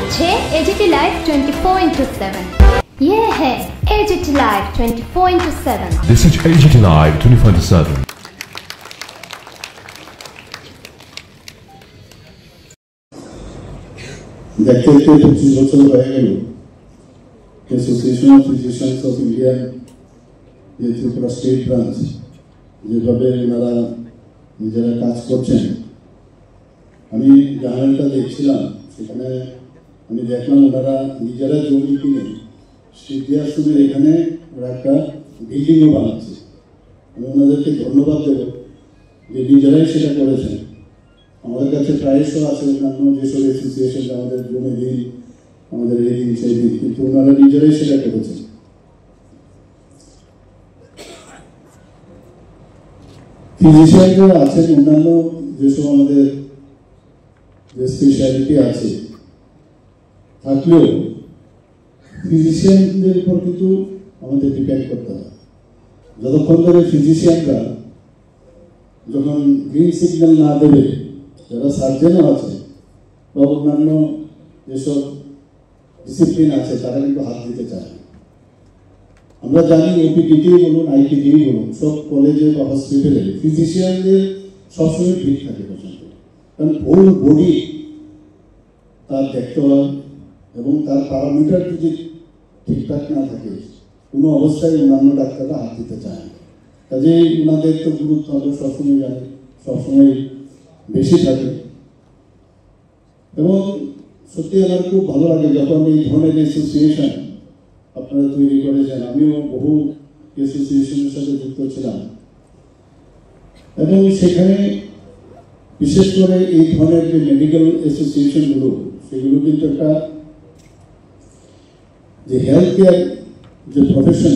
হচ্ছে AGT live 24/7। ये है as it is live 24/7। This is as it is live 24/7। দেখতে দেখতে 25 বছর হয়ে গেল association of physicians of India যে ত্রিপুরা স্টেট ব্রাঞ্চ যেভাবে ওনারা নিজেরা কাজ করছেন। আমি জাহানটা দেখছিলাম, সেখানে আমি দেখলাম ওনারা নিজেরা জমি কিনে সিদ্ধিয়াসনের এখানে ওরা একটা বিল্ডিংও বানাচ্ছে। আমি ওনাদেরকে ধন্যবাদ দেব যে নিজেরাই সেটা করেছেন। আমাদের কাছে প্রায়শই আছে অন্যান্য যেসব অ্যাসোসিয়েশন আমাদের জমি দিন, আমাদের এই দিন সেই দিন, কিন্তু ওনারা নিজেরাই সেটা করেছেন। ফিজিশিয়ানরা আছেন অন্যান্য যেসব আমাদের যে স্পেশালিটি আছে থাকলেও ফিজিশিয়ানদের উপর কিন্তু আমাদের ডিপেন্ড করতে হয়। যতক্ষণ ধরে ফিজিশিয়ানরা যখন গ্রিন সিগন্যাল না দেবে, যারা সার্জেনও আছে বা অন্যান্য যেসব ডিসিপ্লিন আছে তারা কিন্তু হাত দিতে চায়। আমরা জানি ওপিডিটি বলুন, আইপিডি বলুন, সব কলেজে বা হসপিটালে ফিজিশিয়ানদের সবসময় ভিড় থাকে পর্যন্ত, কারণ হোল বডি তার দেখতে হয় এবং তার প্যারামিটার যদি ঠিকঠাক না থাকে কোনো অবস্থায় অন্যান্য ডাক্তাররা হাত দিতে চায় না। কাজেই ওনাদের তো গুরুত্ব আমরা সবসময় জানি, সবসময় বেশি থাকে। এবং সত্যি আমার খুব ভালো লাগে যখন এই ধরনের অ্যাসোসিয়েশন আপনারা তৈরি করেছেন। আমিও বহু অ্যাসোসিয়েশনের সাথে যুক্ত ছিলাম এবং সেখানে বিশেষ করে এই ধরনের যে মেডিকেল অ্যাসোসিয়েশনগুলো, সেগুলো কিন্তু একটা যে হেলথ কেয়ার যে প্রফেশন,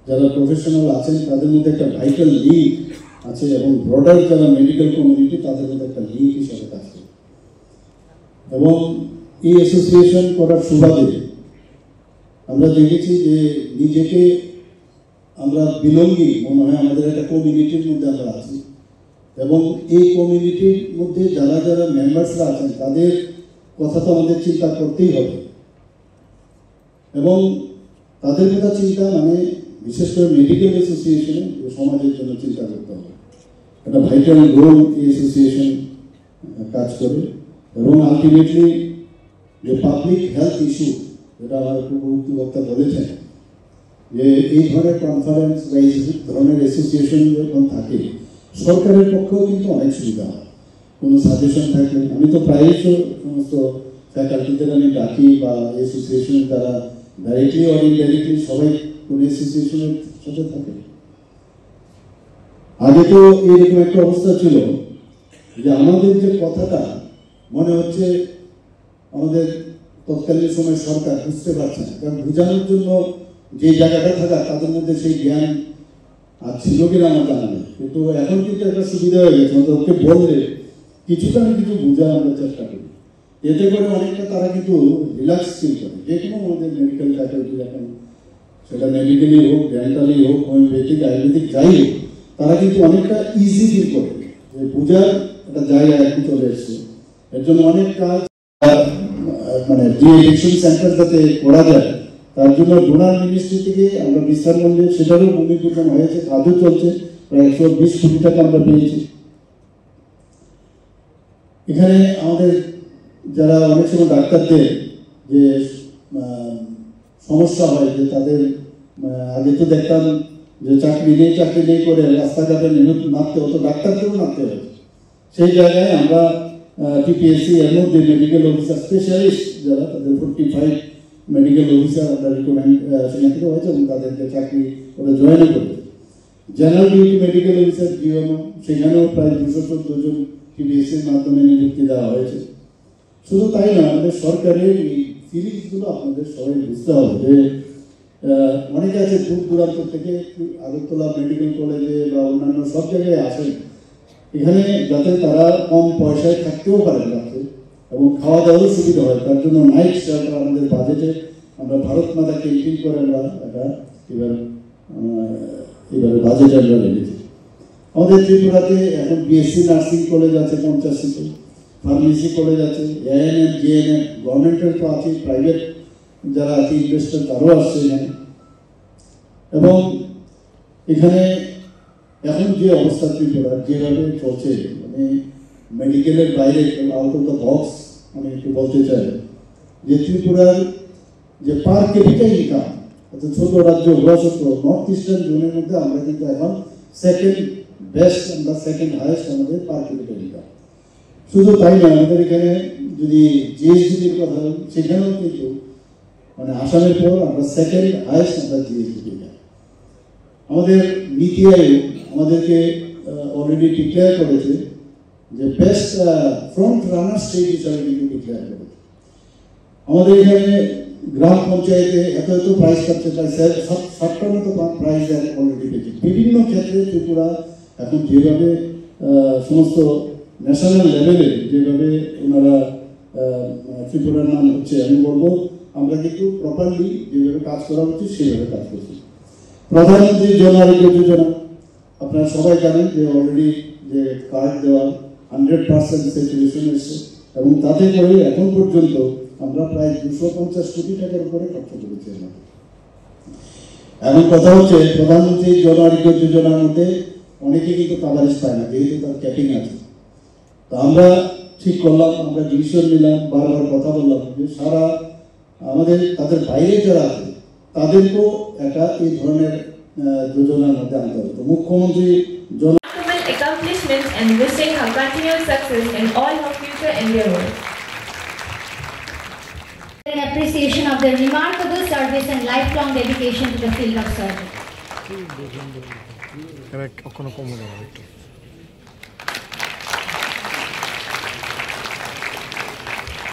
যারা প্রফেশনাল আছেন তাদের মধ্যে একটা ভাইটাল লিঙ্ক আছে এবং ব্রডার যারা মেডিকেল কমিউনিটি তাদের মধ্যে একটা লিঙ্ক হিসাবে কাজ করে। এবং এই অ্যাসোসিয়েশন করার সুবাদে আমরা দেখেছি যে নিজেকে আমরা বিলঙ্গি মনে হয়, আমাদের একটা কমিউনিটির মধ্যে আমরা আছি এবং এই কমিউনিটির মধ্যে যারা যারা মেম্বার্সরা আছেন তাদের কথা তো আমাদের চিন্তা করতেই হবে এবং তাদের কথা চিন্তা মানে বিশেষ করে মেডিকেল অ্যাসোসিয়েশনে সমাজের জন্য চিন্তা করতে হবে। একটা ভাইটাল রোল এই অ্যাসোসিয়েশন কাজ করে এবং আলটিমেটলি যে পাবলিক হেলথ ইস্যু, যেটা আমার পূর্ববর্তী বক্তা বলেছেন, যে এই ধরনের কনফারেন্স বা এই ধরনের অ্যাসোসিয়েশন যখন থাকে সরকারের পক্ষেও কিন্তু অনেক সুবিধা হয়। কোনো সাজেশন থাকলে আমি তো প্রায়ই সমস্ত ফ্যাকাল্টিদের আমি ডাকি বা অ্যাসোসিয়েশনের দ্বারা ডাইরেক্টলি অর ইনডাইরেক্টলি সবাই কোনো অ্যাসোসিয়েশনের সাথে থাকে। আগে তো এইরকম একটা অবস্থা ছিল যে আমাদের যে কথাটা মনে হচ্ছে আমাদের তৎকালীন সময় সরকার বুঝতে পারছে না, কারণ বোঝানোর জন্য যে জায়গাটা থাকা তাদের মধ্যে সেই জ্ঞান আর ছিল কিনা আমার জানা নেই। কিন্তু এখন কিন্তু একটা সুবিধা হয়ে গেছে, ওকে বললে কিছুটা না কিছু বোঝার আমরা চেষ্টা করি। এতে করে অনেকটা তারা কিন্তু রিল্যাক্স ফিল করে। যে কোনো আমাদের মেডিকেল ফ্যাকাল্টি এখন সেটা মেডিকেলি হোক, ডেন্টালি হোক, হোমিওপ্যাথিক, আয়ুর্বেদিক যাই হোক, তারা কিন্তু অনেকটা ইজি ফিল করে যে বোঝার একটা জায়গা এখন চলে এসছে। এর জন্য অনেক কাজ মানে ডিএডিকশন সেন্টার যাতে করা যায় তার জন্য ডোনার মিনিস্ট্রি থেকে আমরা বিশ্রামগঞ্জে সেটারও ভূমি পূজন হয়েছে, কাজও চলছে। প্রায় 120 কোটি টাকা আমরা পেয়েছি। এখানে আমাদের যারা অনেক সময় ডাক্তারদের যে সমস্যা হয় যে তাদের আগে তো দেখতাম যে চাকরি নেই করে রাস্তাঘাটে নামতে হতো, ডাক্তারদেরও নামতে হয়েছে। সেই জায়গায় আমরা টিপিএসসি এর মধ্যে মেডিকেল অফিসার স্পেশালিস্ট যারা তাদের 45 মেডিকেল অফিসার আমরা রিকমেন্ড সেখান থেকে হয়েছে এবং তাদেরকে চাকরি ওরা জয়েনও করেছে। জেনারেল ডিউটি মেডিকেল অফিসার জিওএমও সেখানেও প্রায় 214 জন টিপিএসসির মাধ্যমে নিযুক্তি দেওয়া হয়েছে। শুধু তাই না, আমাদের সরকারের এই ফিলিংসগুলো আপনাদের সবাই বুঝতে হবে যে অনেকে আছে দূর দূরান্ত থেকে আগরতলা মেডিকেল কলেজে বা অন্যান্য সব জায়গায় আসেন এখানে যাতে তারা কম পয়সায় থাকতেও পারেন রাত্রে এবং খাওয়া দাওয়ারও সুবিধা হয়। তার জন্য নাইট শেল্টার আমাদের বাজেটে আমরা ভারত মাতা ক্যান্টিন করে আমরা এটা এবার বাজেটে আমরা রেখেছি। আমাদের ত্রিপুরাতে এখন বিএসসি নার্সিং কলেজ আছে 50 সিটে, ফার্মেসি কলেজ আছে, এএনএম, জিএনএম, গভর্নমেন্টের তো আছে, প্রাইভেট যারা আছে ইনভেস্টর তারাও আসছে এখানে। এবং এখানে এখন যে অবস্থা ত্রিপুরার যেভাবে চলছে, মানে মেডিকেলের বাইরে আউট অফ দ্য বক্স আমি একটু বলতে চাই যে ত্রিপুরার যে পার ক্যাপিটা ইনকাম, অর্থাৎ ছোট রাজ্য হওয়া সত্ত্বেও নর্থ ইস্টার্ন জোনের মধ্যে আমরা কিন্তু এখন সেকেন্ড বেস্ট, আমরা সেকেন্ড হাইয়েস্ট আমাদের পার ক্যাপিটা ইনকাম। শুধু তাই না, আমাদের এখানে যদি জিএসডিপির কথা বলি সেখানেও কিন্তু মানে আসামের পর আমরা সেকেন্ড হাইয়েস্ট আমরা জিএসডিপি। আমাদের নীতি আয়োগ আমাদেরকে অলরেডি ডিক্লেয়ার করেছে যে বেস্ট ফ্রন্ট রানার স্টেট হিসাবে কিন্তু ডিক্লেয়ার করেছে। আমাদের এখানে গ্রাম পঞ্চায়েতে এত প্রাইজ পাচ্ছে, প্রায় 7টার মতো প্রাইজ অলরেডি পেয়েছে বিভিন্ন ক্ষেত্রে। ত্রিপুরা এখন যেভাবে সমস্ত ন্যাশনাল লেভেলে যেভাবে ওনারা ত্রিপুরার নাম হচ্ছে, আমি বলবো আমরা কিন্তু প্রপারলি যেভাবে কাজ করা উচিত সেভাবে কাজ করছি। প্রধানমন্ত্রী জন আরোগ্য যোজনা আপনারা সবাই জানেন যে অলরেডি যে কার্ড দেওয়া 100% স্যাচুরেশন এসছে এবং তাতে করে এখন পর্যন্ত আমরা প্রায় 250 কোটি টাকার উপরে খরচ করেছি। এখন কথা হচ্ছে প্রধানমন্ত্রী জন আরোগ্য যোজনার মধ্যে অনেকে কিন্তু কাভারেজ পায় না, যেহেতু তার ক্যাপিং আছে। তো আমরা ঠিক করলাম, আমরা ডিসিশন নিলাম, বারবার কথা বললাম যে সারা আমাদের তাদের বাইরে যারা আছে তাদেরকেও একটা এই ধরনের যোজনার মধ্যে আনতে হবে। তো মুখ্যমন্ত্রী জন accomplishments and wishing her continued success in all her future endeavors. In appreciation of their remarkable service and lifelong dedication to the field of surgery.